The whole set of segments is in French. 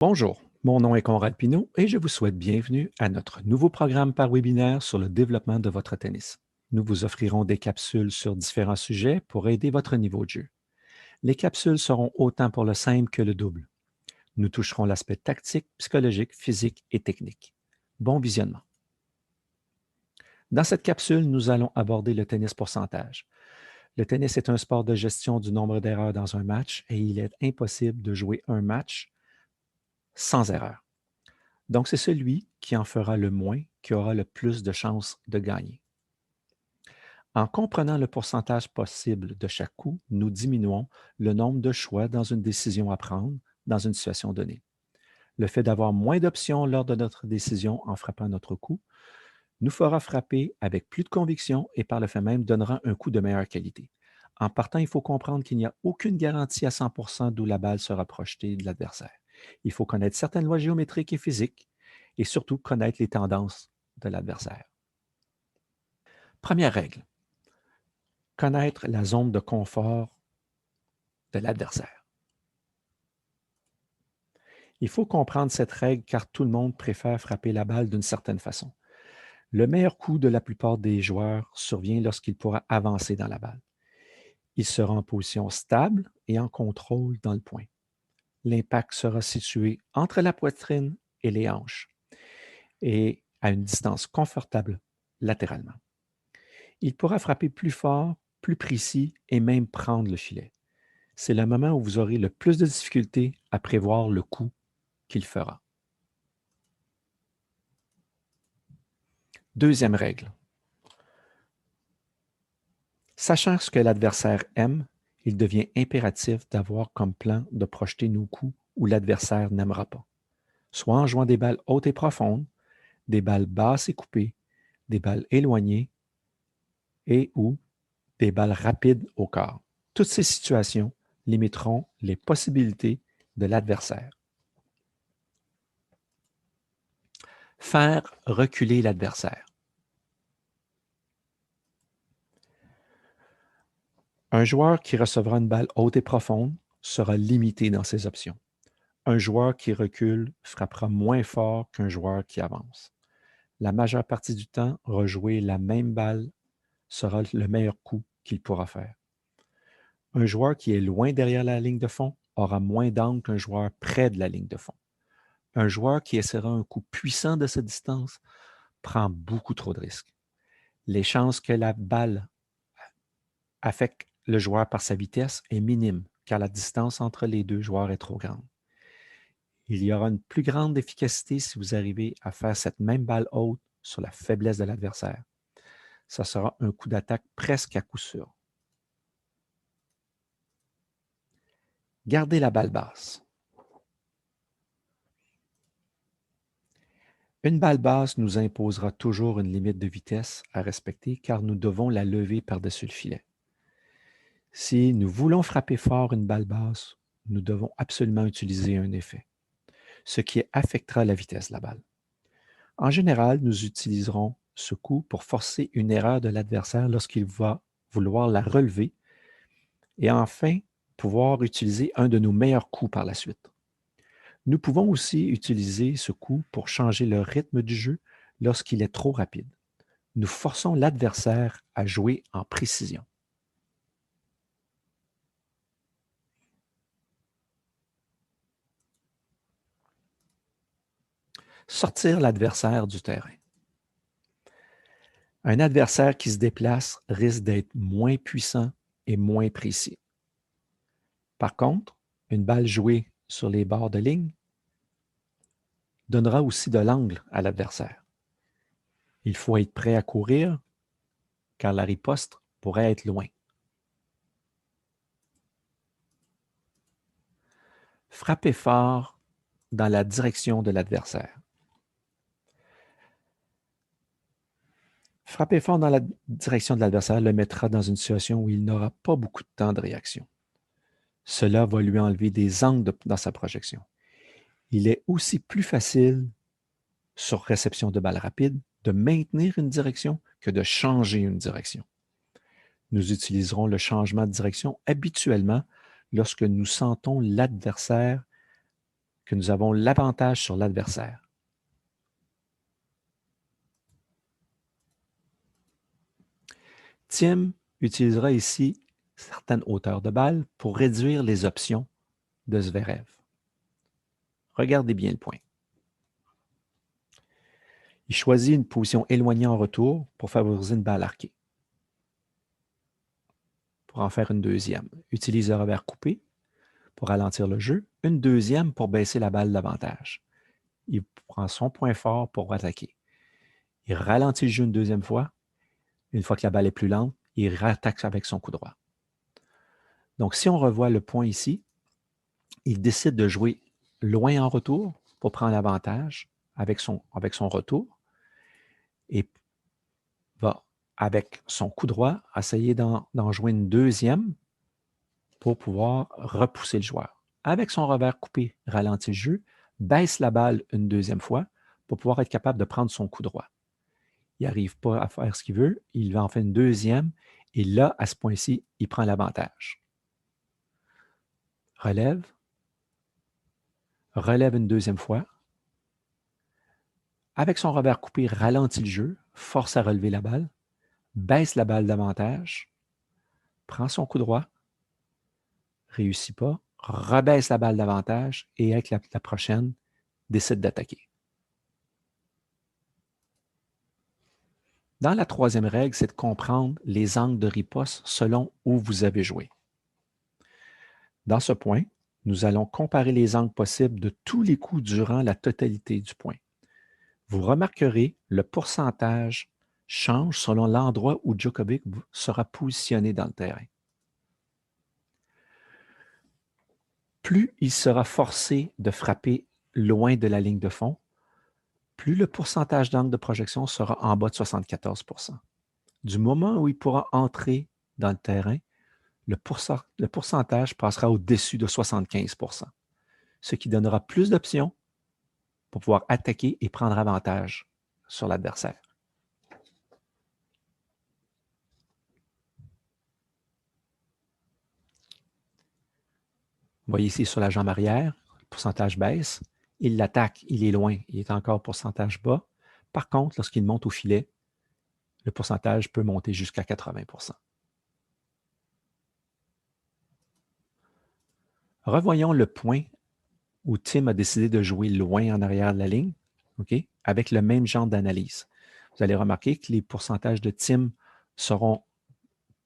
Bonjour, mon nom est Conrad Pinault et je vous souhaite bienvenue à notre nouveau programme par webinaire sur le développement de votre tennis. Nous vous offrirons des capsules sur différents sujets pour aider votre niveau de jeu. Les capsules seront autant pour le simple que le double. Nous toucherons l'aspect tactique, psychologique, physique et technique. Bon visionnement. Dans cette capsule, nous allons aborder le tennis pourcentage. Le tennis est un sport de gestion du nombre d'erreurs dans un match et il est impossible de jouer un match sans erreur. Donc, c'est celui qui en fera le moins qui aura le plus de chances de gagner. En comprenant le pourcentage possible de chaque coup, nous diminuons le nombre de choix dans une décision à prendre dans une situation donnée. Le fait d'avoir moins d'options lors de notre décision en frappant notre coup nous fera frapper avec plus de conviction et par le fait même donnera un coup de meilleure qualité. En partant, il faut comprendre qu'il n'y a aucune garantie à 100% d'où la balle sera projetée de l'adversaire. Il faut connaître certaines lois géométriques et physiques et surtout connaître les tendances de l'adversaire. Première règle, connaître la zone de confort de l'adversaire. Il faut comprendre cette règle car tout le monde préfère frapper la balle d'une certaine façon. Le meilleur coup de la plupart des joueurs survient lorsqu'il pourra avancer dans la balle. Il sera en position stable et en contrôle dans le point. L'impact sera situé entre la poitrine et les hanches et à une distance confortable latéralement. Il pourra frapper plus fort, plus précis et même prendre le filet. C'est le moment où vous aurez le plus de difficultés à prévoir le coup qu'il fera. Deuxième règle. Sachant ce que l'adversaire aime, il devient impératif d'avoir comme plan de projeter nos coups où l'adversaire n'aimera pas, soit en jouant des balles hautes et profondes, des balles basses et coupées, des balles éloignées et ou des balles rapides au corps. Toutes ces situations limiteront les possibilités de l'adversaire. Faire reculer l'adversaire. Un joueur qui recevra une balle haute et profonde sera limité dans ses options. Un joueur qui recule frappera moins fort qu'un joueur qui avance. La majeure partie du temps, rejouer la même balle sera le meilleur coup qu'il pourra faire. Un joueur qui est loin derrière la ligne de fond aura moins d'angle qu'un joueur près de la ligne de fond. Un joueur qui essaiera un coup puissant de cette distance prend beaucoup trop de risques. Les chances que la balle affecte le joueur par sa vitesse est minime, car la distance entre les deux joueurs est trop grande. Il y aura une plus grande efficacité si vous arrivez à faire cette même balle haute sur la faiblesse de l'adversaire. Ça sera un coup d'attaque presque à coup sûr. Gardez la balle basse. Une balle basse nous imposera toujours une limite de vitesse à respecter car nous devons la lever par-dessus le filet. Si nous voulons frapper fort une balle basse, nous devons absolument utiliser un effet, ce qui affectera la vitesse de la balle. En général, nous utiliserons ce coup pour forcer une erreur de l'adversaire lorsqu'il va vouloir la relever et enfin pouvoir utiliser un de nos meilleurs coups par la suite. Nous pouvons aussi utiliser ce coup pour changer le rythme du jeu lorsqu'il est trop rapide. Nous forçons l'adversaire à jouer en précision. Sortir l'adversaire du terrain. Un adversaire qui se déplace risque d'être moins puissant et moins précis. Par contre, une balle jouée sur les bords de ligne donnera aussi de l'angle à l'adversaire. Il faut être prêt à courir car la riposte pourrait être loin. Frappez fort dans la direction de l'adversaire. Frapper fort dans la direction de l'adversaire le mettra dans une situation où il n'aura pas beaucoup de temps de réaction. Cela va lui enlever des angles dans sa projection. Il est aussi plus facile, sur réception de balles rapides, de maintenir une direction que de changer une direction. Nous utiliserons le changement de direction habituellement lorsque nous sentons l'adversaire que nous avons l'avantage sur l'adversaire. Tim utilisera ici certaines hauteurs de balle pour réduire les options de Zverev. Regardez bien le point. Il choisit une position éloignée en retour pour favoriser une balle arquée. Pour en faire une deuxième, utilise le revers coupé pour ralentir le jeu, une deuxième pour baisser la balle davantage. Il prend son point fort pour attaquer. Il ralentit le jeu une deuxième fois. Une fois que la balle est plus lente, il rattaque avec son coup droit. Donc, si on revoit le point ici, il décide de jouer loin en retour pour prendre l'avantage avec son retour et va, avec son coup droit, essayer d'en jouer une deuxième pour pouvoir repousser le joueur. Avec son revers coupé, ralentit le jeu, baisse la balle une deuxième fois pour pouvoir être capable de prendre son coup droit. Il n'arrive pas à faire ce qu'il veut, il va en faire une deuxième, et là, à ce point-ci, il prend l'avantage. Relève une deuxième fois. Avec son revers coupé, ralentit le jeu, force à relever la balle, baisse la balle davantage, prend son coup droit, réussit pas, rebaisse la balle davantage et avec la prochaine, décide d'attaquer. Dans la troisième règle, c'est de comprendre les angles de riposte selon où vous avez joué. Dans ce point, nous allons comparer les angles possibles de tous les coups durant la totalité du point. Vous remarquerez, le pourcentage change selon l'endroit où Djokovic sera positionné dans le terrain. Plus il sera forcé de frapper loin de la ligne de fond, plus le pourcentage d'angle de projection sera en bas de 74%. Du moment où il pourra entrer dans le terrain, le pourcentage passera au-dessus de 75%, ce qui donnera plus d'options pour pouvoir attaquer et prendre avantage sur l'adversaire. Vous voyez ici sur la jambe arrière, le pourcentage baisse. Il l'attaque, il est loin, il est encore pourcentage bas. Par contre, lorsqu'il monte au filet, le pourcentage peut monter jusqu'à 80%. Revoyons le point où Tim a décidé de jouer loin en arrière de la ligne, okay, avec le même genre d'analyse. Vous allez remarquer que les pourcentages de Tim seront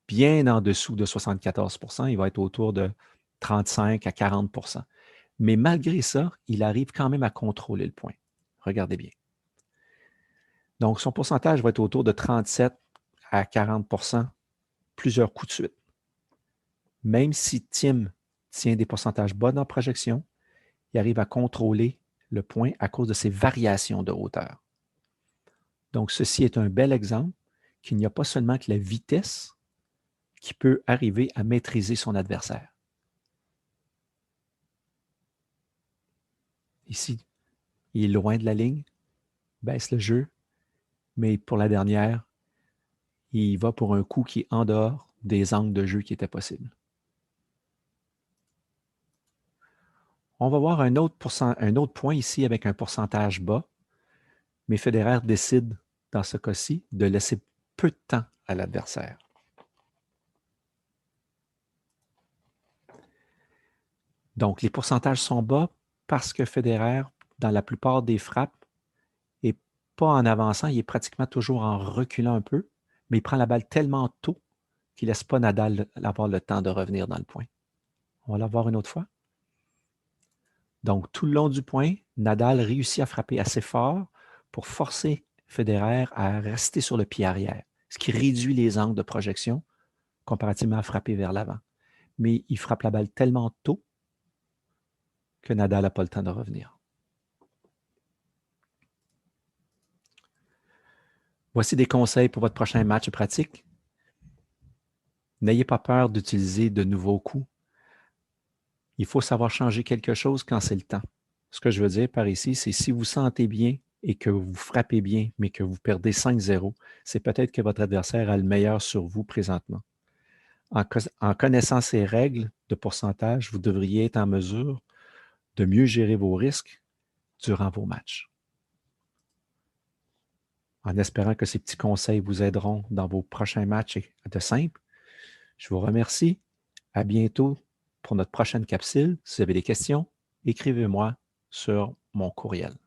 bien en dessous de 74%. Il va être autour de 35 à 40%. Mais malgré ça, il arrive quand même à contrôler le point. Regardez bien. Donc, son pourcentage va être autour de 37 à 40% plusieurs coups de suite. Même si Tim tient des pourcentages bas dans la projection, il arrive à contrôler le point à cause de ses variations de hauteur. Donc, ceci est un bel exemple qu'il n'y a pas seulement que la vitesse qui peut arriver à maîtriser son adversaire. Ici, il est loin de la ligne, baisse le jeu, mais pour la dernière, il va pour un coup qui est en dehors des angles de jeu qui étaient possibles. On va voir un autre point ici avec un pourcentage bas, mais Federer décide, dans ce cas-ci, de laisser peu de temps à l'adversaire. Donc, les pourcentages sont bas parce que Federer, dans la plupart des frappes, n'est pas en avançant, il est pratiquement toujours en reculant un peu, mais il prend la balle tellement tôt qu'il ne laisse pas Nadal avoir le temps de revenir dans le point. On va la voir une autre fois. Donc, tout le long du point, Nadal réussit à frapper assez fort pour forcer Federer à rester sur le pied arrière, ce qui réduit les angles de projection comparativement à frapper vers l'avant. Mais il frappe la balle tellement tôt que Nadal n'a pas le temps de revenir. Voici des conseils pour votre prochain match pratique. N'ayez pas peur d'utiliser de nouveaux coups. Il faut savoir changer quelque chose quand c'est le temps. Ce que je veux dire par ici, c'est si vous sentez bien et que vous frappez bien, mais que vous perdez 5-0, c'est peut-être que votre adversaire a le meilleur sur vous présentement. En connaissant ces règles de pourcentage, vous devriez être en mesure de mieux gérer vos risques durant vos matchs. En espérant que ces petits conseils vous aideront dans vos prochains matchs de simple, je vous remercie. À bientôt pour notre prochaine capsule. Si vous avez des questions, écrivez-moi sur mon courriel.